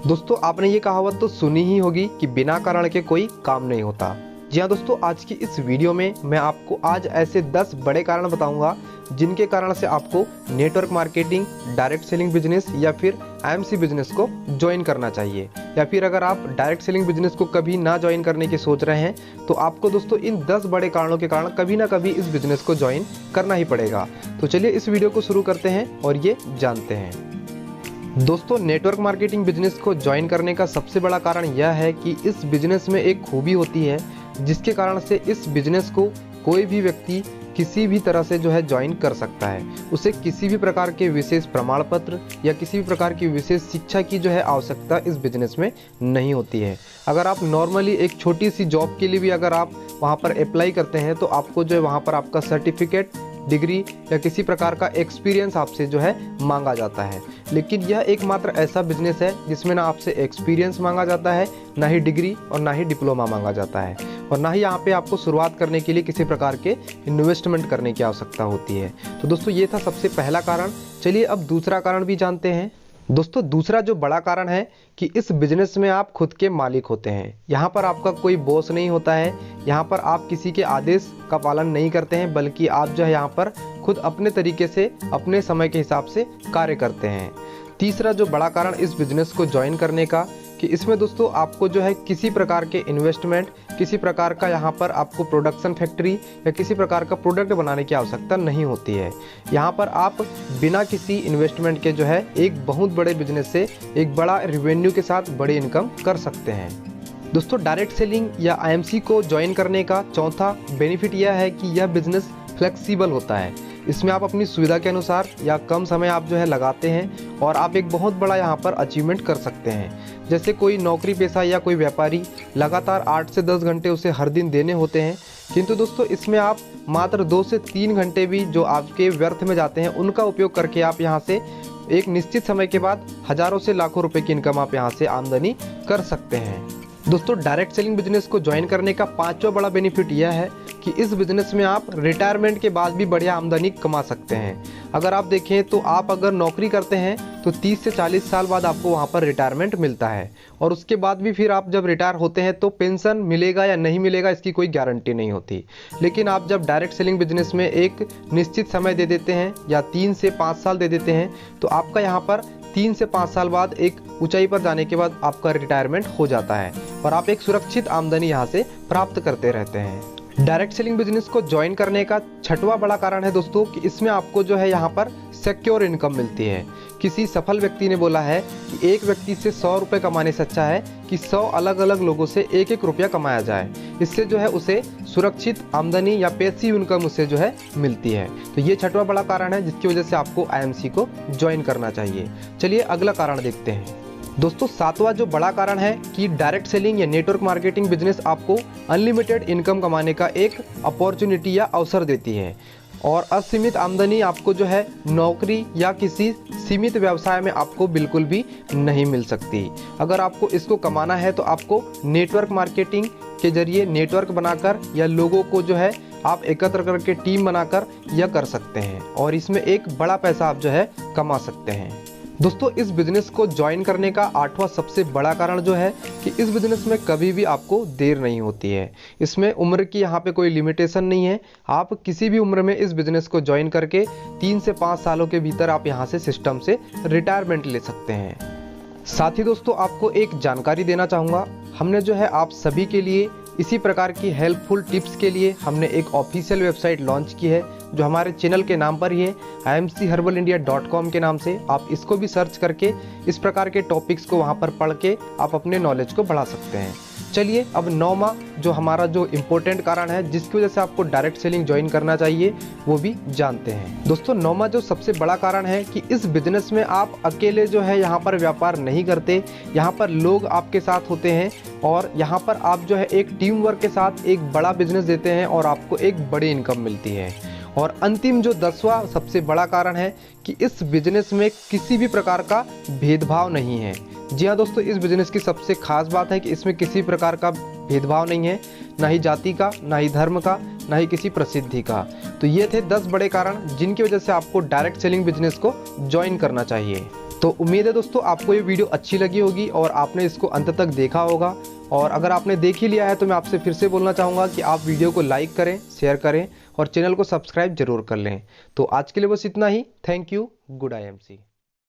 दोस्तों आपने ये कहावत तो सुनी ही होगी कि बिना कारण के कोई काम नहीं होता। जी हाँ दोस्तों, आज की इस वीडियो में मैं आपको आज ऐसे 10 बड़े कारण बताऊंगा जिनके कारण से आपको network marketing, direct selling business या फिर आईएमसी बिजनेस को ज्वाइन करना चाहिए। या फिर अगर आप डायरेक्ट सेलिंग बिजनेस को कभी ना ज्वाइन करने की सोच रहे हैं तो आपको दोस्तों इन 10 बड़े कारणों के कारण कभी ना कभी इस बिजनेस को ज्वाइन करना ही पड़ेगा। तो चलिए इस वीडियो को शुरू करते हैं और ये जानते हैं। दोस्तों नेटवर्क मार्केटिंग बिजनेस को ज्वाइन करने का सबसे बड़ा कारण यह है कि इस बिजनेस में एक खूबी होती है जिसके कारण से इस बिजनेस को कोई भी व्यक्ति किसी भी तरह से जो है ज्वाइन कर सकता है। उसे किसी भी प्रकार के विशेष प्रमाण पत्र या किसी भी प्रकार की विशेष शिक्षा की जो है आवश्यकता इस बिजनेस में नहीं होती है। अगर आप नॉर्मली एक छोटी सी जॉब के लिए भी अगर आप वहाँ पर अप्लाई करते हैं तो आपको जो है वहाँ पर आपका सर्टिफिकेट, डिग्री या किसी प्रकार का एक्सपीरियंस आपसे जो है मांगा जाता है। लेकिन यह एकमात्र ऐसा बिजनेस है जिसमें ना आपसे एक्सपीरियंस मांगा जाता है, ना ही डिग्री और ना ही डिप्लोमा मांगा जाता है, और ना ही यहाँ पे आपको शुरुआत करने के लिए किसी प्रकार के इन्वेस्टमेंट करने की आवश्यकता होती है। तो दोस्तों ये था सबसे पहला कारण। चलिए अब दूसरा कारण भी जानते हैं। दोस्तों दूसरा जो बड़ा कारण है कि इस बिजनेस में आप खुद के मालिक होते हैं। यहाँ पर आपका कोई बॉस नहीं होता है, यहाँ पर आप किसी के आदेश का पालन नहीं करते हैं, बल्कि आप जो है यहाँ पर खुद अपने तरीके से अपने समय के हिसाब से कार्य करते हैं। तीसरा जो बड़ा कारण इस बिजनेस को ज्वाइन करने का कि इसमें दोस्तों आपको जो है किसी प्रकार के इन्वेस्टमेंट, किसी प्रकार का यहाँ पर आपको प्रोडक्शन फैक्ट्री या किसी प्रकार का प्रोडक्ट बनाने की आवश्यकता नहीं होती है। यहाँ पर आप बिना किसी इन्वेस्टमेंट के जो है एक बहुत बड़े बिजनेस से एक बड़ा रेवेन्यू के साथ बड़ी इनकम कर सकते हैं। दोस्तों डायरेक्ट सेलिंग या आईएमसी को ज्वाइन करने का चौथा बेनिफिट यह है कि यह बिजनेस फ्लेक्सिबल होता है। इसमें आप अपनी सुविधा के अनुसार या कम समय आप जो है लगाते हैं और आप एक बहुत बड़ा यहाँ पर अचीवमेंट कर सकते हैं। जैसे कोई नौकरी पेशा या कोई व्यापारी लगातार 8 से 10 घंटे उसे हर दिन देने होते हैं, किंतु दोस्तों इसमें आप मात्र 2 से 3 घंटे भी जो आपके व्यर्थ में जाते हैं उनका उपयोग करके आप यहाँ से एक निश्चित समय के बाद हजारों से लाखों रुपए की इनकम आप यहाँ से आमदनी कर सकते हैं। दोस्तों डायरेक्ट सेलिंग बिजनेस को ज्वाइन करने का पांचवा बड़ा बेनिफिट यह है कि इस बिजनेस में आप रिटायरमेंट के बाद भी बढ़िया आमदनी कमा सकते हैं। अगर आप देखें तो आप अगर नौकरी करते हैं तो 30 से 40 साल बाद आपको वहां पर रिटायरमेंट मिलता है, और उसके बाद भी फिर आप जब रिटायर होते हैं तो पेंशन मिलेगा या नहीं मिलेगा इसकी कोई गारंटी नहीं होती। लेकिन आप जब डायरेक्ट सेलिंग बिजनेस में एक निश्चित समय दे देते हैं या 3 से 5 साल दे देते हैं तो आपका यहाँ पर 3 से 5 साल बाद एक ऊंचाई पर जाने के बाद आपका रिटायरमेंट हो जाता है और आप एक सुरक्षित आमदनी यहाँ से प्राप्त करते रहते हैं। डायरेक्ट सेलिंग बिजनेस को ज्वाइन करने का छठवां बड़ा कारण है दोस्तों कि इसमें आपको जो है यहाँ पर सिक्योर इनकम मिलती है। किसी सफल व्यक्ति ने बोला है कि एक व्यक्ति से 100 रुपये कमाने से अच्छा है कि 100 अलग अलग लोगों से एक एक रुपया कमाया जाए। इससे जो है उसे सुरक्षित आमदनी या पैसिव इनकम उससे जो है मिलती है। तो ये छठवां बड़ा कारण है जिसकी वजह से आपको आईएमसी को ज्वाइन करना चाहिए। चलिए अगला कारण देखते हैं। दोस्तों सातवां जो बड़ा कारण है कि डायरेक्ट सेलिंग या नेटवर्क मार्केटिंग बिजनेस आपको अनलिमिटेड इनकम कमाने का एक अपॉर्चुनिटी या अवसर देती है, और असीमित आमदनी आपको जो है नौकरी या किसी सीमित व्यवसाय में आपको बिल्कुल भी नहीं मिल सकती। अगर आपको इसको कमाना है तो आपको नेटवर्क मार्केटिंग के जरिए नेटवर्क बनाकर या लोगों को जो है आप एकत्र करके टीम बनाकर यह कर सकते हैं, और इसमें एक बड़ा पैसा आप जो है कमा सकते हैं। दोस्तों इस बिजनेस को ज्वाइन करने का आठवां सबसे बड़ा कारण जो है कि इस बिजनेस में कभी भी आपको देर नहीं होती है। इसमें उम्र की यहाँ पे कोई लिमिटेशन नहीं है। आप किसी भी उम्र में इस बिजनेस को ज्वाइन करके 3 से 5 सालों के भीतर आप यहाँ से सिस्टम से रिटायरमेंट ले सकते हैं। साथ ही दोस्तों आपको एक जानकारी देना चाहूँगा, हमने जो है आप सभी के लिए इसी प्रकार की हेल्पफुल टिप्स के लिए हमने एक ऑफिशियल वेबसाइट लॉन्च की है जो हमारे चैनल के नाम पर ही है, imchherbalindia.com के नाम से। आप इसको भी सर्च करके इस प्रकार के टॉपिक्स को वहाँ पर पढ़ के आप अपने नॉलेज को बढ़ा सकते हैं। चलिए अब 9वां जो हमारा जो इम्पोर्टेंट कारण है जिसकी वजह से आपको डायरेक्ट सेलिंग ज्वाइन करना चाहिए वो भी जानते हैं। दोस्तों 9वां जो सबसे बड़ा कारण है कि इस बिजनेस में आप अकेले जो है यहाँ पर व्यापार नहीं करते, यहाँ पर लोग आपके साथ होते हैं, और यहाँ पर आप जो है एक टीम वर्क के साथ एक बड़ा बिजनेस देते हैं और आपको एक बड़ी इनकम मिलती है। और अंतिम जो 10वां सबसे बड़ा कारण है कि इस बिजनेस में किसी भी प्रकार का भेदभाव नहीं है। जी हाँ दोस्तों, इस बिजनेस की सबसे खास बात है कि इसमें किसी प्रकार का भेदभाव नहीं है, ना ही जाति का, ना ही धर्म का, ना ही किसी प्रसिद्धि का। तो ये थे 10 बड़े कारण जिनकी वजह से आपको डायरेक्ट सेलिंग बिजनेस को ज्वाइन करना चाहिए। तो उम्मीद है दोस्तों आपको ये वीडियो अच्छी लगी होगी और आपने इसको अंत तक देखा होगा। और अगर आपने देख ही लिया है तो मैं आपसे फिर से बोलना चाहूँगा कि आप वीडियो को लाइक करें, शेयर करें और चैनल को सब्सक्राइब जरूर कर लें। तो आज के लिए बस इतना ही। Thank you. Good IMC।